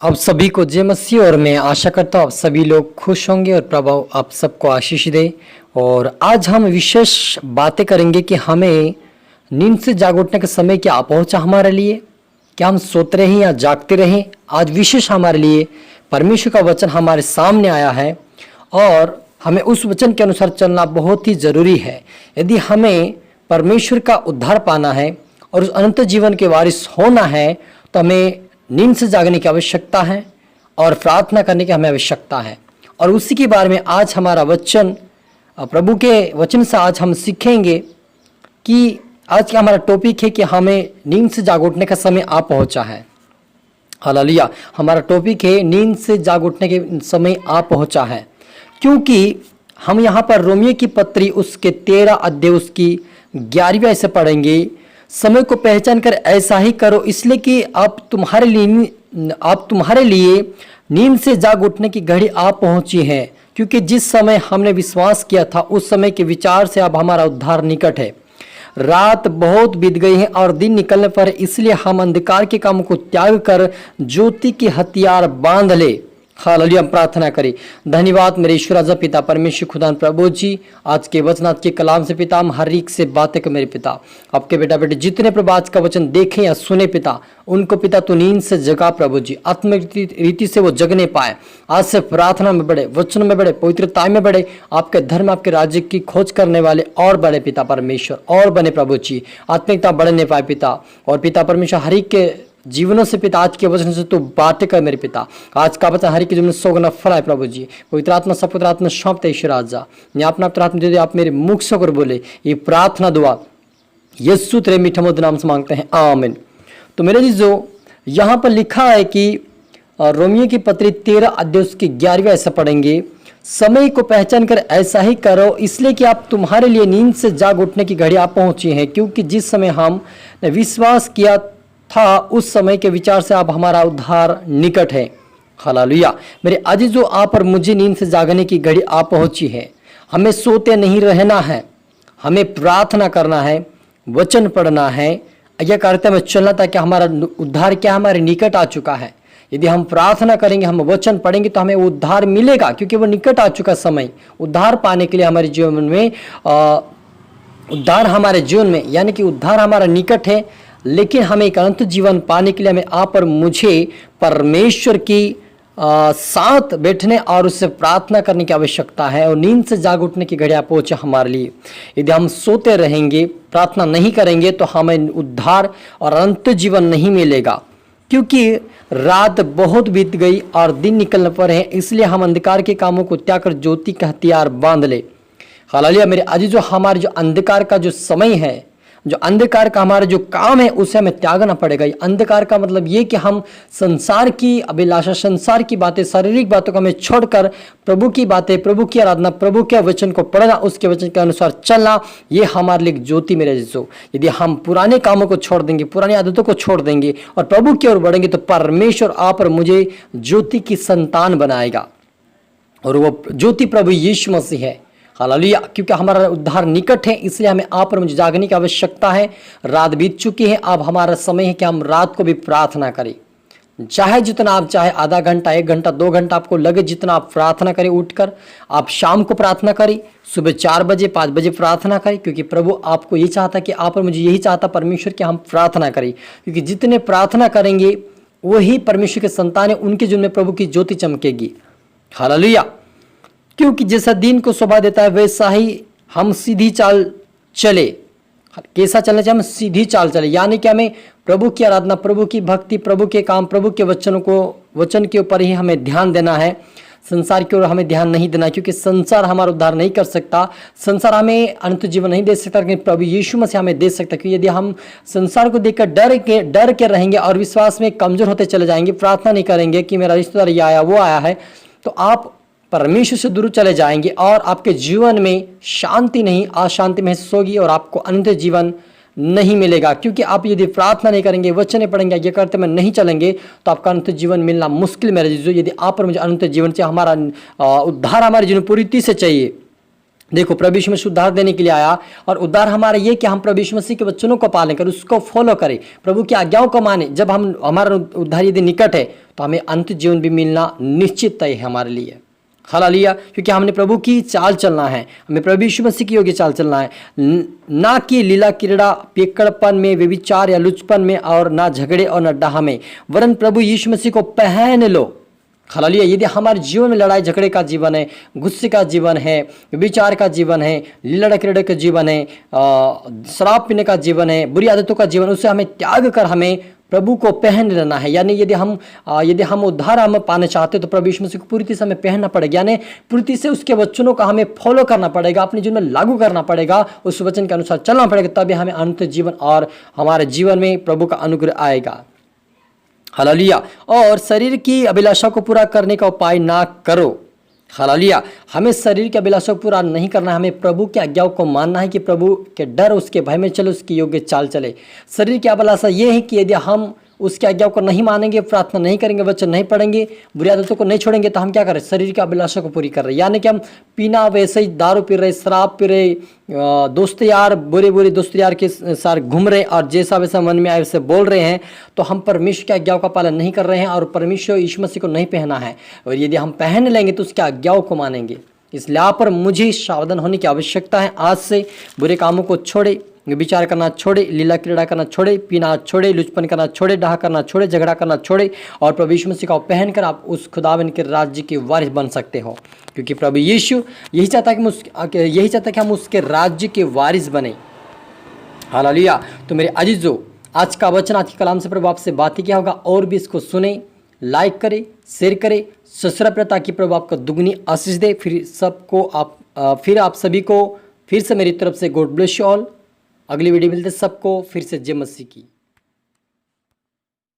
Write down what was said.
आप सभी को जय मसीह। और मैं आशा करता हूँ आप सभी लोग खुश होंगे और प्रभु आप सबको आशीष दे। और आज हम विशेष बातें करेंगे कि हमें नींद से जाग उठने का समय क्या पहुंचा हमारे लिए, क्या हम सोते रहें या जागते रहें। आज विशेष हमारे लिए परमेश्वर का वचन हमारे सामने आया है और हमें उस वचन के अनुसार चलना बहुत ही जरूरी है। यदि हमें परमेश्वर का उद्धार पाना है और उस अनंत जीवन के वारिस होना है तो हमें नींद से जागने की आवश्यकता है और प्रार्थना करने की हमें आवश्यकता है। और उसी के बारे में आज हमारा वचन, प्रभु के वचन से आज हम सीखेंगे कि आज का हमारा टॉपिक है कि हमें नींद से जाग उठने का समय आ पहुंचा है। हालेलुया। हमारा टॉपिक है नींद से जाग उठने के समय आ पहुंचा है, क्योंकि हम यहाँ पर रोमियो की पत्री उसके 13 अध्याय उसकी 11वीं आयत से पढ़ेंगे। समय को पहचान कर ऐसा ही करो, इसलिए कि आप तुम्हारे लिए नींद से जाग उठने की घड़ी आ पहुंची है, क्योंकि जिस समय हमने विश्वास किया था उस समय के विचार से अब हमारा उद्धार निकट है। रात बहुत बीत गई है और दिन निकलने पर है, इसलिए हम अंधकार के कामों को त्याग कर ज्योति के हथियार बांध ले। हालेलुया। हम प्रार्थना करें। धन्यवाद मेरे ईश्वर आजा पिता परमेश्वर खुदा प्रभु जी, आज के वचन आज के कलाम से पिता हम हर एक से बातें कर मेरे पिता। आपके बेटा बेटे जितने प्रभु आज का वचन देखें या सुने पिता, उनको पिता तो नींद से जगा प्रभु जी, आत्मिक रीति से वो जगने पाए। आज से प्रार्थना में बढ़े, वचन में बढ़े, पवित्रता में बढ़े, आपके धर्म आपके राज्य की खोज करने वाले और बढ़े पिता परमेश्वर, और बने प्रभु जी, आत्मिकता बढ़ने पाए पिता। और पिता परमेश्वर हर एक के जीवनों से पिता आज के वचन से तू बातें कर मेरे पिता। आज का वचन हर एक के जीवन में 100 गुना फल है प्रभु जी। पवित्र आत्मा सपुत्र आत्मा सौंपते ईश्वर आजा ने अपना आत्मा दे दे, आप मेरे मुख से होकर बोले। ये प्रार्थना दुआ यीशु तेरे मीठे मधुर नाम से मांगते हैं, आमीन। तो मेरे जी जो यहाँ पर लिखा है कि रोमियो की पत्री 13 अध्याय उसकी 11वीं ऐसा पढ़ेंगे। समय को पहचान कर ऐसा ही करो, इसलिए कि आप तुम्हारे लिए नींद से जाग उठने की घड़ी आ पहुंची है, क्योंकि जिस समय हमने विश्वास किया था उस समय के विचार से अब हमारा उद्धार निकट है। हालेलुया। मेरे अजीजों, आप और मुझे नींद से जागने की घड़ी आ पहुंची है। हमें सोते नहीं रहना है, हमें प्रार्थना करना है, वचन पढ़ना है, यह करते में चलना, ताकि हमारा उद्धार क्या हमारे निकट आ चुका है। यदि हम प्रार्थना करेंगे, हम वचन पढ़ेंगे तो हमें उद्धार मिलेगा, क्योंकि वो निकट आ चुका समय। उद्धार पाने के लिए हमारे जीवन में उद्धार हमारे जीवन में यानी कि उद्धार हमारा निकट है, लेकिन हमें एक अनंत जीवन पाने के लिए हमें आप और मुझे परमेश्वर की साथ बैठने और उससे प्रार्थना करने की आवश्यकता है। और नींद से जाग उठने की घड़ी पहुंचे हमारे लिए। यदि हम सोते रहेंगे, प्रार्थना नहीं करेंगे, तो हमें उद्धार और अनंत जीवन नहीं मिलेगा, क्योंकि रात बहुत बीत गई और दिन निकलने पर है, इसलिए हम अंधकार के कामों को त्याग कर ज्योति का हथियार बांध ले। हालेलुया। मेरे अजीजों, हमारे जो अंधकार का जो समय है, जो अंधकार का हमारा जो काम है, उसे हमें त्यागना पड़ेगा। अंधकार का मतलब ये कि हम संसार की अभिलाषा, संसार की बातें, शारीरिक बातों को हमें छोड़कर प्रभु की बातें, प्रभु की आराधना, प्रभु के वचन को पढ़ना, उसके वचन के अनुसार चलना, ये हमारे लिए ज्योति मेरे जैसो। यदि हम पुराने कामों को छोड़ देंगे, पुरानी आदतों को छोड़ देंगे और प्रभु की ओर बढ़ेंगे, तो परमेश्वर आप और मुझे ज्योति की संतान बनाएगा, और वो ज्योति प्रभु यीशु मसीह है। हालेलुया। क्योंकि हमारा उद्धार निकट है, इसलिए हमें आप और मुझे जागने की आवश्यकता है। रात बीत चुकी है, अब हमारा समय है कि हम रात को भी प्रार्थना करें। चाहे जितना आप चाहे, आधा घंटा, 1 घंटा, 2 घंटा आपको लगे, जितना आप प्रार्थना करें उठकर। आप शाम को प्रार्थना करें, सुबह 4 बजे 5 बजे प्रार्थना करें, क्योंकि प्रभु आपको ये चाहता कि आप और मुझे यही चाहता परमेश्वर कि हम प्रार्थना करें। क्योंकि जितने प्रार्थना करेंगे वही परमेश्वर के संतान है, उनके जीवन में प्रभु की ज्योति चमकेगी। हालेलुया। क्योंकि जैसा दिन को शोभा देता है, वैसा ही हम सीधी चाल चले। कैसा चलना चाहिए? हम सीधी चाल चले, यानी कि हमें प्रभु की आराधना, प्रभु की भक्ति, प्रभु के काम, प्रभु के वचन के ऊपर ही हमें ध्यान देना है। संसार की ओर हमें ध्यान नहीं देना, क्योंकि संसार हमारा उद्धार नहीं कर सकता, संसार हमें अनंत जीवन नहीं दे सकता, लेकिन प्रभु यीशु मसीह हमें दे सकता। क्योंकि यदि हम संसार को देखकर डर के रहेंगे और विश्वास में कमजोर होते चले जाएंगे, प्रार्थना नहीं करेंगे कि मेरा रिश्तेदार ये आया वो आया है, तो आप परमेश्वर से दूर चले जाएंगे और आपके जीवन में शांति नहीं, अशांति महसूस होगी और आपको अनंत जीवन नहीं मिलेगा। क्योंकि आप यदि प्रार्थना नहीं करेंगे, वचन नहीं पढ़ेंगे, ये करते में नहीं चलेंगे, तो आपका अनंत जीवन मिलना मुश्किल मेरे जीजो। यदि आप और मुझे अनंत जीवन चाहिए, हमारा उद्धार हमारे जीवन पूरी रीति से चाहिए, देखो प्रभु यीशु मसीह उद्धार देने के लिए आया, और उद्धार हमारा ये कि हम प्रभु यीशु मसीह के वचनों को पालन करें, उसको फॉलो करें, प्रभु की आज्ञाओं को माने। जब हम हमारा उद्धार यदि निकट है तो हमें अंत जीवन भी मिलना निश्चित तय है हमारे लिए। हालेलुया। क्योंकि हमने प्रभु की चाल चलना है, हमें प्रभु यीशु मसीह की योग्य चाल चलना है, ना कि लीला क्रीड़ा पियक्कड़पन में, व्यभिचार या लुचपन में, और ना झगड़े और न डाह में, वरन प्रभु यीशु मसीह को पहन लो। हालेलुया। यदि हमारे जीवन में लड़ाई झगड़े का जीवन है, गुस्से का जीवन है, विचार का जीवन है, लीला क्रीड़ा का जीवन है, शराब पीने का जीवन है, बुरी आदतों का जीवन, उसे हमें त्याग कर हमें प्रभु को पहन लेना है। यानी यदि हम उद्धार हम पाना चाहते हैं तो प्रभु यीशु मसीह को पूरी तरह से हमें पहनना पड़ेगा, यानी पूरी तरह से उसके वचनों का हमें फॉलो करना पड़ेगा, अपने जीवन में लागू करना पड़ेगा, उस वचन के अनुसार चलना पड़ेगा, तभी हमें अनंत जीवन और हमारे जीवन में प्रभु का अनुग्रह आएगा। हालेलुया। और शरीर की अभिलाषा को पूरा करने का उपाय ना करो। हालेलुया। हमें शरीर की अभिलाषा को पूरा नहीं करना है, हमें प्रभु की आज्ञाओं को मानना है कि प्रभु के डर उसके भय में चले, उसकी योग्य चाल चले। शरीर की अभिलाषा ये है कि यदि हम उसकी आज्ञाओं को नहीं मानेंगे, प्रार्थना नहीं करेंगे, वचन नहीं पढ़ेंगे, बुरी आदतों को नहीं छोड़ेंगे, तो हम क्या करें? शरीर की अभिलाषा को पूरी कर रहे हैं। यानी कि हम बिना वैसे ही दारू पी रहे, शराब पी रहे, दोस्त यार बुरे बुरे दोस्त यार के साथ घूम रहे और जैसा वैसा मन में आए वैसे बोल रहे हैं, तो हम परमेश्वर की आज्ञाओं का पालन नहीं कर रहे हैं और परमेश्वर यीशु मसीह को नहीं पहना है। और यदि हम पहन लेंगे तो उसकी आज्ञाओं को मानेंगे। इसलिए आप पर मुझे सावधान होने की आवश्यकता है। आज से बुरे कामों को छोड़े, विचार करना छोड़े, लीला क्रीड़ा करना छोड़े, पीना छोड़े, लुचपन करना छोड़े, डाह करना छोड़े, झगड़ा करना छोड़े, और प्रभु यीशु मसीह को पहनकर आप उस खुदावन के राज्य के वारिस बन सकते हो। क्योंकि प्रभु यीशु यही चाहता है कि हम उसके राज्य के वारिस बने। हालेलुया। तो मेरे अजीजों, आज का वचन, आज के कलाम से प्रभु आपसे बात ही किया होगा, और भी इसको सुने, लाइक करें, शेयर करें, सब्सक्राइब करें, ताकि प्रभु आपको दुगनी आशीष दे। फिर आप सभी को फिर से मेरी तरफ से गॉड ब्लेस यू ऑल। अगली वीडियो मिलते सबको फिर से जय मसीह की।